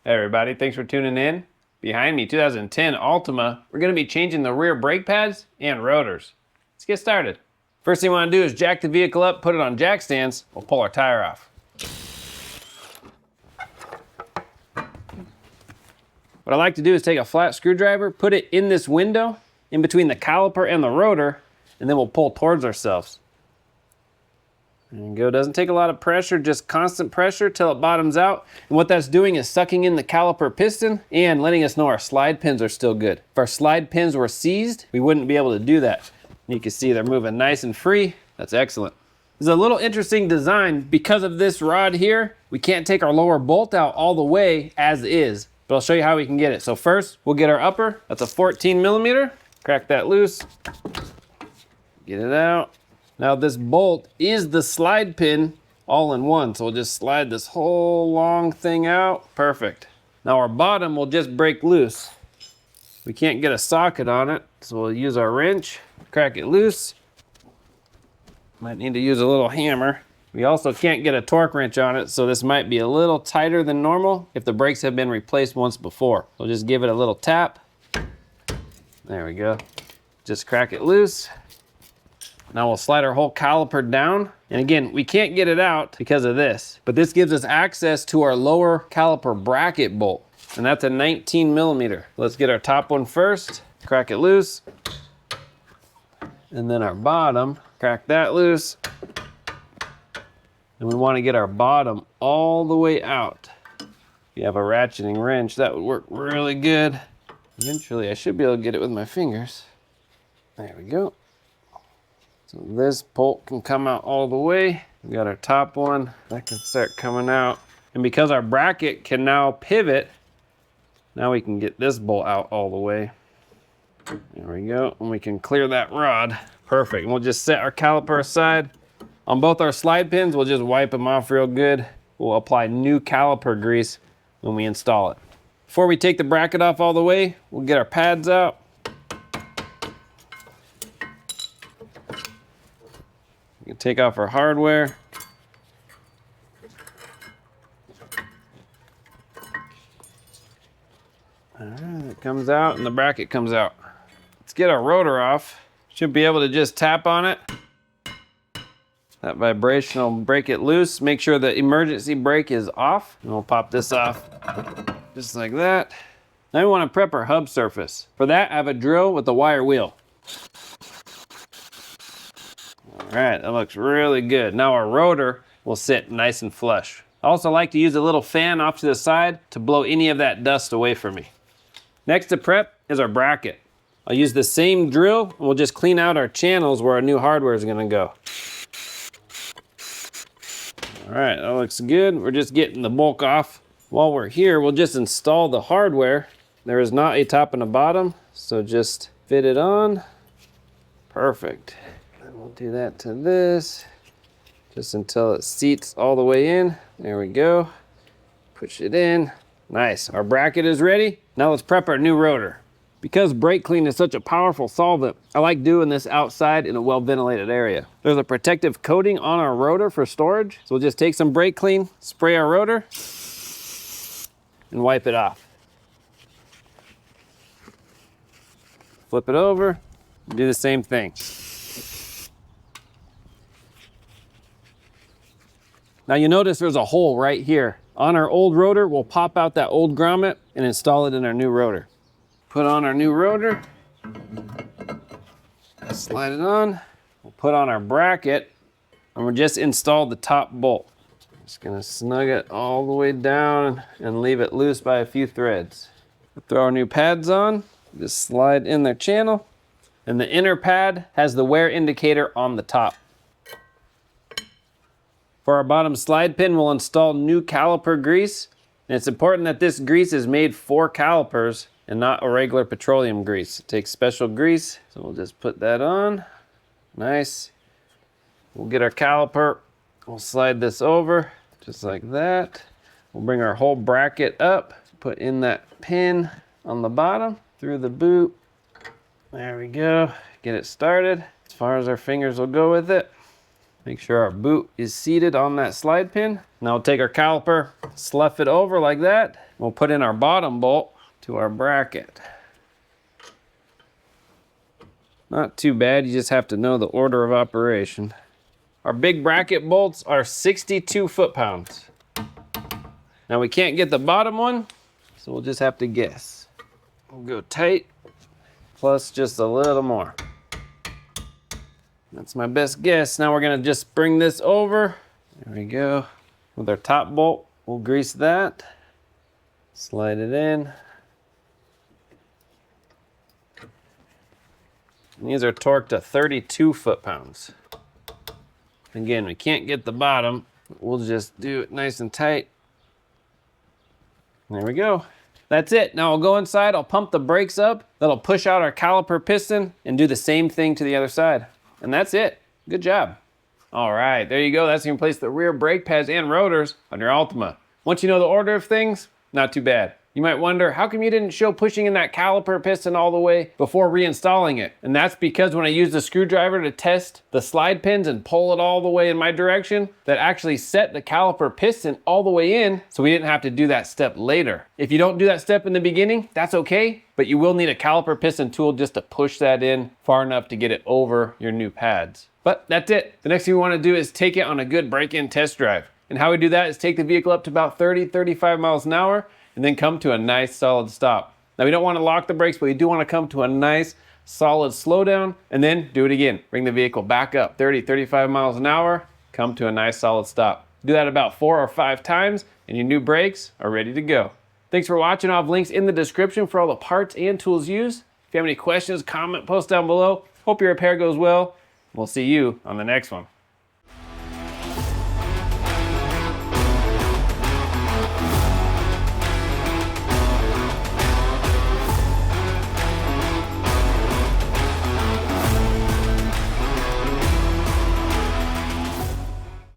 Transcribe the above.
Hey everybody, thanks for tuning in. Behind me, 2010 Altima, we're gonna be changing the rear brake pads and rotors. Let's get started. First thing we wanna do is jack the vehicle up, put it on jack stands, we'll pull our tire off. What I like to do is take a flat screwdriver, put it in this window, in between the caliper and the rotor, and then we'll pull towards ourselves. There you go, doesn't take a lot of pressure, just constant pressure till it bottoms out. And what that's doing is sucking in the caliper piston and letting us know our slide pins are still good. If our slide pins were seized, we wouldn't be able to do that. And you can see they're moving nice and free. That's excellent. There's a little interesting design. Because of this rod here, we can't take our lower bolt out all the way as is, but I'll show you how we can get it. So first, we'll get our upper. That's a 14 millimeter. Crack that loose. Get it out. Now this bolt is the slide pin all in one, so we'll just slide this whole long thing out. Perfect. Now our bottom will just break loose. We can't get a socket on it, so we'll use our wrench, crack it loose. Might need to use a little hammer. We also can't get a torque wrench on it, so this might be a little tighter than normal if the brakes have been replaced once before. So just give it a little tap. There we go. Just crack it loose. Now we'll slide our whole caliper down. And again, we can't get it out because of this, but this gives us access to our lower caliper bracket bolt. And that's a 19 millimeter. Let's get our top one first, crack it loose. And then our bottom, crack that loose. And we want to get our bottom all the way out. If you have a ratcheting wrench, that would work really good. Eventually, I should be able to get it with my fingers. There we go. So this bolt can come out all the way. We got our top one, that can start coming out. And because our bracket can now pivot, now we can get this bolt out all the way. There we go, and we can clear that rod. Perfect, and we'll just set our caliper aside. On both our slide pins, we'll just wipe them off real good. We'll apply new caliper grease when we install it. Before we take the bracket off all the way, we'll get our pads out. We can take off our hardware. All right, it comes out and the bracket comes out. Let's get our rotor off. Should be able to just tap on it. That vibration will break it loose. Make sure the emergency brake is off. And we'll pop this off just like that. Now we want to prep our hub surface. For that, I have a drill with a wire wheel. All right, that looks really good. Now our rotor will sit nice and flush. I also like to use a little fan off to the side to blow any of that dust away from me. Next to prep is our bracket. I'll use the same drill and we'll just clean out our channels where our new hardware is gonna go. All right, that looks good. We're just getting the bulk off. While we're here, we'll just install the hardware. There is not a top and a bottom, so just fit it on. Perfect. We'll do that to this, just until it seats all the way in. There we go. Push it in. Nice, our bracket is ready. Now let's prep our new rotor. Because brake clean is such a powerful solvent, I like doing this outside in a well-ventilated area. There's a protective coating on our rotor for storage, so we'll just take some brake clean, spray our rotor, and wipe it off. Flip it over, do the same thing. Now you notice there's a hole right here. On our old rotor, we'll pop out that old grommet and install it in our new rotor. Put on our new rotor, slide it on. We'll put on our bracket and we'll just install the top bolt. Just gonna snug it all the way down and leave it loose by a few threads. Throw our new pads on, just slide in their channel. And the inner pad has the wear indicator on the top. For our bottom slide pin, we'll install new caliper grease. And it's important that this grease is made for calipers and not a regular petroleum grease. It takes special grease, so we'll just put that on. Nice. We'll get our caliper, we'll slide this over, just like that. We'll bring our whole bracket up, put in that pin on the bottom, through the boot. There we go, get it started. As far as our fingers will go with it. Make sure our boot is seated on that slide pin. Now we'll take our caliper, slough it over like that. We'll put in our bottom bolt to our bracket. Not too bad, you just have to know the order of operation. Our big bracket bolts are 62 foot-pounds. Now we can't get the bottom one, so we'll just have to guess. We'll go tight, plus just a little more. That's my best guess. Now we're gonna just bring this over. There we go. With our top bolt, we'll grease that. Slide it in. And these are torqued to 32 foot-pounds. Again, we can't get the bottom. We'll just do it nice and tight. There we go. That's it. Now I'll go inside, I'll pump the brakes up. That'll push out our caliper piston and do the same thing to the other side. And that's it. Good job. All right, there you go. That's gonna replace the rear brake pads and rotors on your Altima. Once you know the order of things, not too bad. You might wonder, how come you didn't show pushing in that caliper piston all the way before reinstalling it? And that's because when I used the screwdriver to test the slide pins and pull it all the way in my direction, that actually set the caliper piston all the way in, so we didn't have to do that step later. If you don't do that step in the beginning, that's okay, but you will need a caliper piston tool just to push that in far enough to get it over your new pads. But that's it. The next thing we want to do is take it on a good break-in test drive. And how we do that is take the vehicle up to about 30, 35 miles an hour, and then come to a nice solid stop. Now we don't want to lock the brakes, but we do want to come to a nice solid slowdown, and then do it again. Bring the vehicle back up 30, 35 miles an hour, come to a nice solid stop. Do that about 4 or 5 times, and your new brakes are ready to go. Thanks for watching. I'll have links in the description for all the parts and tools used. If you have any questions, comment, post down below. Hope your repair goes well. We'll see you on the next one.